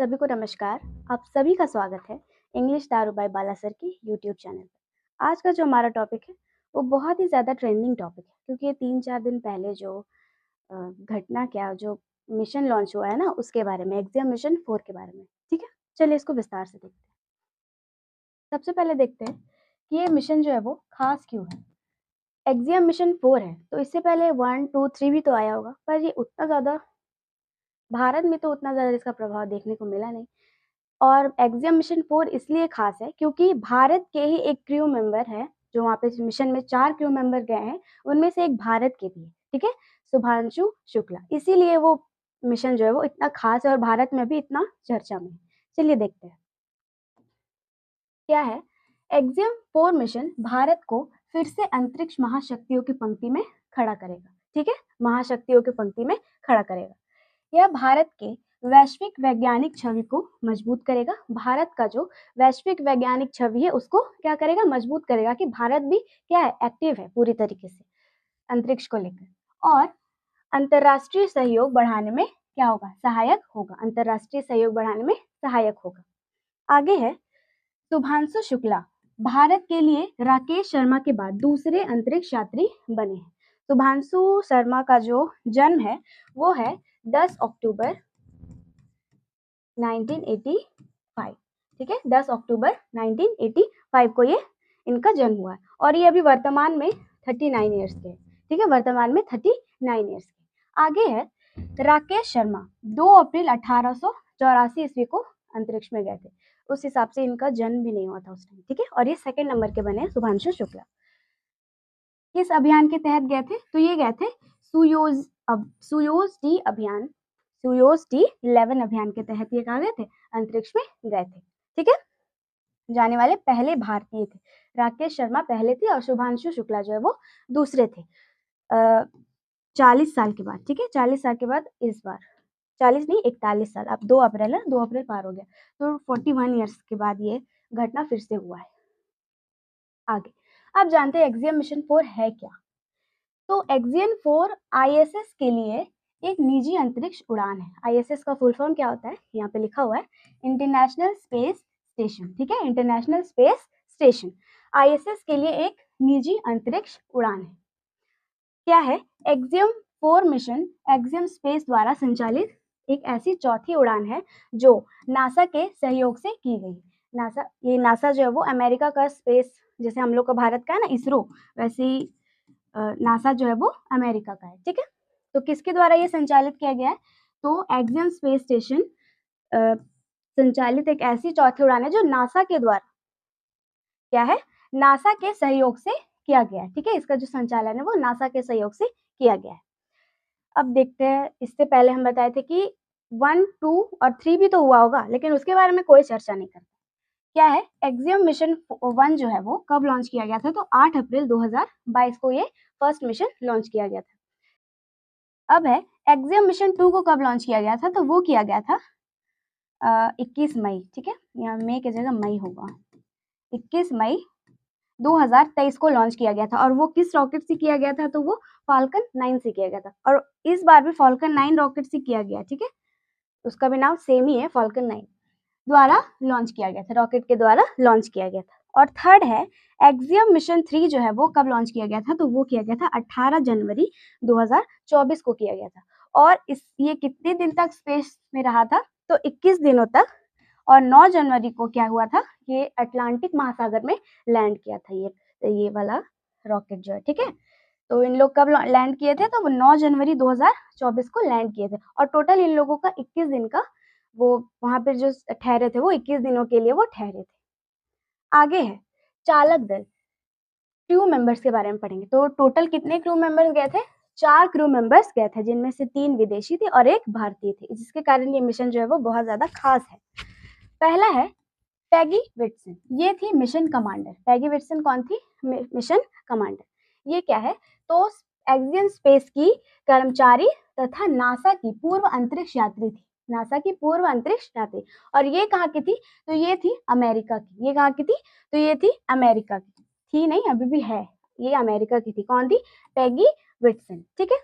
सभी को नमस्कार। आप सभी का स्वागत है इंग्लिश दारू बाय बाला सर की यूट्यूब चैनल पर। आज का जो हमारा टॉपिक है वो बहुत ही ज़्यादा ट्रेंडिंग टॉपिक है, क्योंकि ये 3-4 दिन पहले जो घटना क्या जो मिशन लॉन्च हुआ है ना, उसके बारे में, एक्सियम मिशन 4 के बारे में। ठीक है, चलिए इसको विस्तार से देखते हैं। सबसे पहले देखते हैं कि ये मिशन जो है वो खास क्यों है। एक्सियम मिशन 4 है तो इससे पहले 1, 2, 3 भी तो आया होगा, पर ये उतना ज़्यादा भारत में तो उतना ज़्यादा इसका प्रभाव देखने को मिला नहीं। और एक्सियम मिशन 4 इसलिए खास है क्योंकि भारत के ही एक क्रू मेंबर है जो वहाँ पे मिशन में 4 क्रू मेंबर गए हैं, उनमें से एक भारत के भी है, ठीक है? शुभांशु शुक्ला। इसीलिए वो मिशन जो है वो इतना खास है और भारत में भी इतना चर्चा में है। चलिए देखते हैं। क्या है? एक्सियम 4 मिशन भारत को फिर से अंतरिक्ष महाशक्तियों की पंक्ति में खड़ा करेगा, ठीक है? महाशक्तियों की पंक्ति में खड़ा करेगा। यह भारत के वैश्विक वैज्ञानिक छवि को मजबूत करेगा। भारत का जो वैश्विक वैज्ञानिक छवि है उसको क्या करेगा? मजबूत करेगा कि भारत भी क्या है? एक्टिव है पूरी तरीके से अंतरिक्ष को लेकर। और अंतर्राष्ट्रीय सहयोग बढ़ाने में क्या होगा? सहायक होगा। अंतर्राष्ट्रीय सहयोग बढ़ाने में सहायक होगा। आगे है शुभांशु शुक्ला भारत के लिए राकेश शर्मा के बाद दूसरे अंतरिक्ष यात्री बने हैं। शुभांशु शर्मा का जो जन्म है वो है 10 अक्टूबर 1985, ठीक है? 10 अक्टूबर 1985 को ये इनका जन्म हुआ है और ये अभी वर्तमान में 39 ईयर्स के, ठीक है? वर्तमान में 39 ईयर्स के। आगे है राकेश शर्मा 2 अप्रैल 1884 ईस्वी को अंतरिक्ष में गए थे। उस हिसाब से इनका जन्म भी नहीं हुआ था उस टाइम, ठीक है? और ये सेकंड नंबर के बने शुभांशु शुक्ला। किस अभियान के तहत गए थे? तो ये गए थे सुयोज डी अभियान, सुयोज डी 11 अभियान के तहत ये कहाँ गए थे? अंतरिक्ष में गए थे, ठीक है? जाने वाले पहले भारतीय थे। राकेश शर्मा पहले थे और शुभांशु शुक्ला जो है वो दूसरे थे। 40 साल के बाद, ठीक है? 40 साल के बाद इस बार 40 नहीं 41 साल, अब 2 अप्रैल है, 2 अप्रैल पार हो गया, तो 41 ईयर्स के बाद ये घटना फिर से हुआ है। आगे अब जानते हैं एक्सियम मिशन 4 है क्या। तो एक्सियम 4 आईएसएस के लिए एक निजी अंतरिक्ष उड़ान है। आईएसएस का फुल फॉर्म क्या होता है? यहाँ पे लिखा हुआ है इंटरनेशनल स्पेस स्टेशन, ठीक है? इंटरनेशनल स्पेस स्टेशन आईएसएस के लिए एक निजी अंतरिक्ष उड़ान है। क्या है? एक्सियम 4 मिशन एक्सियम स्पेस द्वारा संचालित एक ऐसी चौथी उड़ान है जो नासा के सहयोग से की गई। नासा जो है वो अमेरिका का स्पेस, जैसे हम लोग का भारत का है ना इसरो, वैसे ही नासा जो है वो अमेरिका का है, ठीक है? तो किसके द्वारा ये संचालित किया गया है? तो एक्सियम स्पेस स्टेशन संचालित एक ऐसी चौथी उड़ान है जो नासा के द्वारा क्या है? नासा के सहयोग से किया गया है, ठीक है? इसका जो संचालन है वो नासा के सहयोग से किया गया है। अब देखते हैं, इससे पहले हम बताए थे कि 1, 2 और 3 भी तो हुआ होगा, लेकिन उसके बारे में कोई चर्चा नहीं करता। क्या है? एक्सियम मिशन 1 जो है वो कब लॉन्च किया गया था? तो 8 अप्रैल 2022 को ये फर्स्ट मिशन लॉन्च किया गया था। अब है एक्सियम मिशन 2 को कब लॉन्च किया गया था? तो वो किया गया था 21 मई, ठीक है? यहाँ मई की जगह मई होगा। 21 मई 2023 को लॉन्च किया गया था और वो किस रॉकेट से किया गया था? तो वो फाल्कन 9 से किया गया था और इस बार भी फाल्कन 9 रॉकेट से किया गया, ठीक है? उसका भी नाम सेम ही है, फाल्कन 9 द्वारा लॉन्च किया गया था, रॉकेट के द्वारा लॉन्च किया गया था। और थर्ड है एक्सियम मिशन 3 जो है वो कब लॉन्च किया गया था? तो वो किया गया था 18 जनवरी 2024 को किया गया था और ये कितने दिन तक स्पेस में रहा था? तो 21 दिनों तक। और 9 जनवरी को क्या हुआ था? ये अटलांटिक महासागर में लैंड किया था ये वाला रॉकेट जो है, ठीक है? तो इन लोग कब लैंड किए थे? तो वो 9 जनवरी 2024 को लैंड किए थे और टोटल इन लोगों का 21 दिन का वो वहाँ पे जो ठहरे थे वो 21 दिनों के लिए वो ठहरे थे। आगे है चालक दल, क्रू मेंबर्स के बारे में पढ़ेंगे। तो टोटल कितने क्रू मेंबर्स गए थे? 4 क्रू मेंबर्स गए थे, जिनमें से 3 विदेशी थे और 1 भारतीय थे, जिसके कारण ये मिशन जो है वो बहुत ज्यादा खास है। पहला है पैगी विटसन, ये थी मिशन कमांडर। पैगी विटसन कौन थी? Mission commander. ये क्या है? तो एक्सियम स्पेस की कर्मचारी तथा नासा की पूर्व अंतरिक्ष यात्री थी। नासा की पूर्व अंतरिक्ष यात्री। और ये कहाँ की थी? तो ये थी अमेरिका की। ये कहाँ की थी? तो ये थी अमेरिका की। थी नहीं, अभी भी है, ये अमेरिका की थी। कौन थी? पैगी विटसन, ठीक है?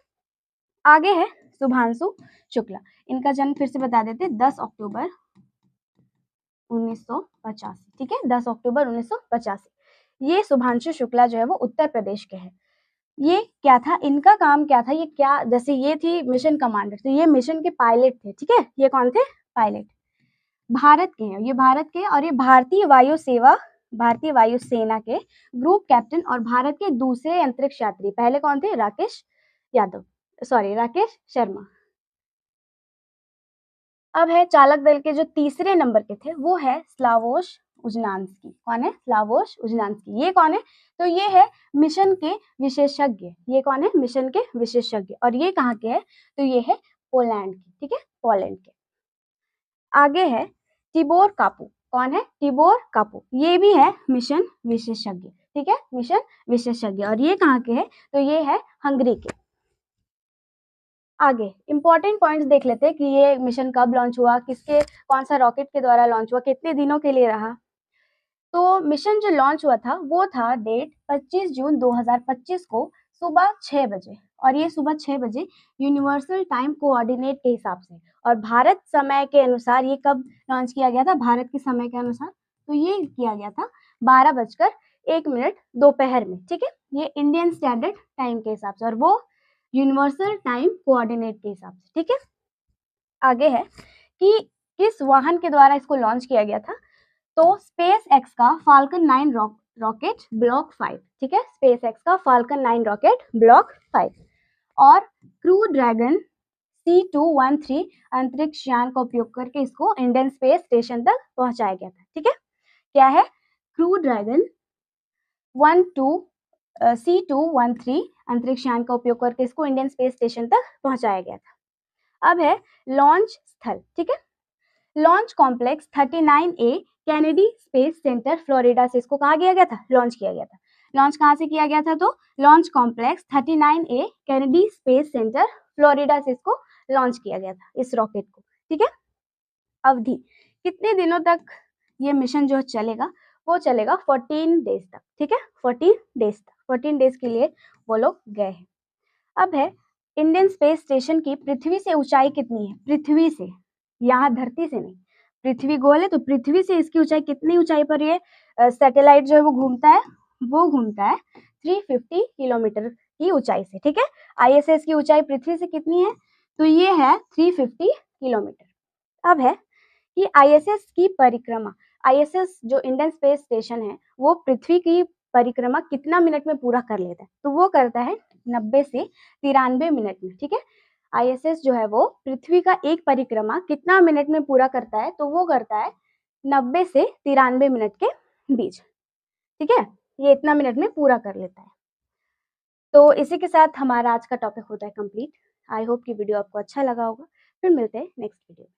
आगे है शुभांशु शुक्ला। इनका जन्म फिर से बता देते, 10 अक्टूबर 1985, ठीक है, 10 अक्टूबर 1985। ये शुभांशु शुक्ला जो है वो उत्तर प्रदेश के हैं। ये क्या था, इनका काम क्या था, ये क्या, जैसे ये थी मिशन कमांडर, तो ये मिशन के पायलट थे, ठीक है, ये कौन थे, पायलट, भारत के हैं, ये भारत के, और ये भारतीय वायु सेना के ग्रुप कैप्टन और भारत के दूसरे अंतरिक्ष यात्री, पहले कौन थे, राकेश शर्मा। अब है चालक दल के जो तीसरे नंबर के थे वो है स्लावोश उजनान्स्की। कौन है, स्लावोश उजनान्स्की। ये कौन है, तो ये है मिशन के विशेषज्ञ, ये कौन है, मिशन के विशेषज्ञ, और ये कहाँ के है, तो ये है पोलैंड के, ठीक है, पोलैंड के। आगे है टिबोर कापू। कौन है, टिबोर कापू, ये भी है मिशन विशेषज्ञ, ठीक है, मिशन विशेषज्ञ, और ये कहाँ के है, तो ये है हंगरी के। आगे इंपॉर्टेंट पॉइंट्स देख लेते हैं कि ये मिशन कब लॉन्च हुआ, किसके, कौन सा रॉकेट के द्वारा लॉन्च हुआ, कितने दिनों के लिए रहा। तो मिशन जो लॉन्च हुआ था वो था डेट 25 जून 2025 को सुबह 6 बजे, और ये सुबह 6 बजे यूनिवर्सल टाइम कोऑर्डिनेट के हिसाब से, और भारत समय के अनुसार ये कब लॉन्च किया गया था, भारत के समय के अनुसार, तो ये किया गया था 12:01 दोपहर में, ठीक है, ये इंडियन स्टैंडर्ड टाइम के हिसाब से, और वो यूनिवर्सल टाइम कोऑर्डिनेट के हिसाब से, ठीक है। आगे है कि किस वाहन के द्वारा इसको लॉन्च किया गया था, तो स्पेस एक्स का फाल्कन 9 रॉकेट ब्लॉक 5, ठीक है, स्पेस एक्स का फाल्कन 9 रॉकेट ब्लॉक 5, और क्रू ड्रैगन C213 अंतरिक्ष यान का उपयोग करके इसको इंडियन स्पेस स्टेशन तक पहुंचाया गया था, ठीक है। क्या है, क्रू ड्रैगन C213 अंतरिक्ष यान का उपयोग करके इसको इंडियन स्पेस स्टेशन तक पहुंचाया गया था। अब है लॉन्च स्थल, ठीक है, launch complex 39A Kennedy space centre Florida से इसको कहा गया था, लॉन्च किया गया था। लॉन्च कहाँ से किया गया था, तो launch complex 39A Kennedy space centre Florida से इसको लॉन्च किया गया था, इस रॉकेट को, ठीक है। अवधि कितने दिनों तक ये मिशन जो चलेगा, वो चलेगा 14 डेज तक, ठीक है, 14 डेज तक, 14 डेज के लिए वो लोग गए हैं। अब है इंडियन स्पेस स्टेशन की पृथ्वी से ऊंचाई कितनी है, पृथ्वी से, यहाँ धरती से नहीं, पृथ्वी गोल है तो पृथ्वी से इसकी ऊंचाई कितनी ऊंचाई पर ये सैटेलाइट जो है वो घूमता है, 350 किलोमीटर की ऊंचाई से, ठीक है। ISS की ऊंचाई पृथ्वी से कितनी है, तो ये है 350 किलोमीटर। अब है कि ISS की परिक्रमा, ISS जो इंडियन स्पेस स्टेशन है वो पृथ्वी की परिक्रमा कितना मिनट में पूरा कर लेता है, तो वो करता है 90 से 93 मिनट में, ठीक है। ISS जो है वो पृथ्वी का एक परिक्रमा कितना मिनट में पूरा करता है, तो वो करता है 90 से 93 मिनट के बीच, ठीक है, ये इतना मिनट में पूरा कर लेता है। तो इसी के साथ हमारा आज का टॉपिक होता है कंप्लीट। आई होप कि वीडियो आपको अच्छा लगा होगा। फिर मिलते हैं नेक्स्ट वीडियो में।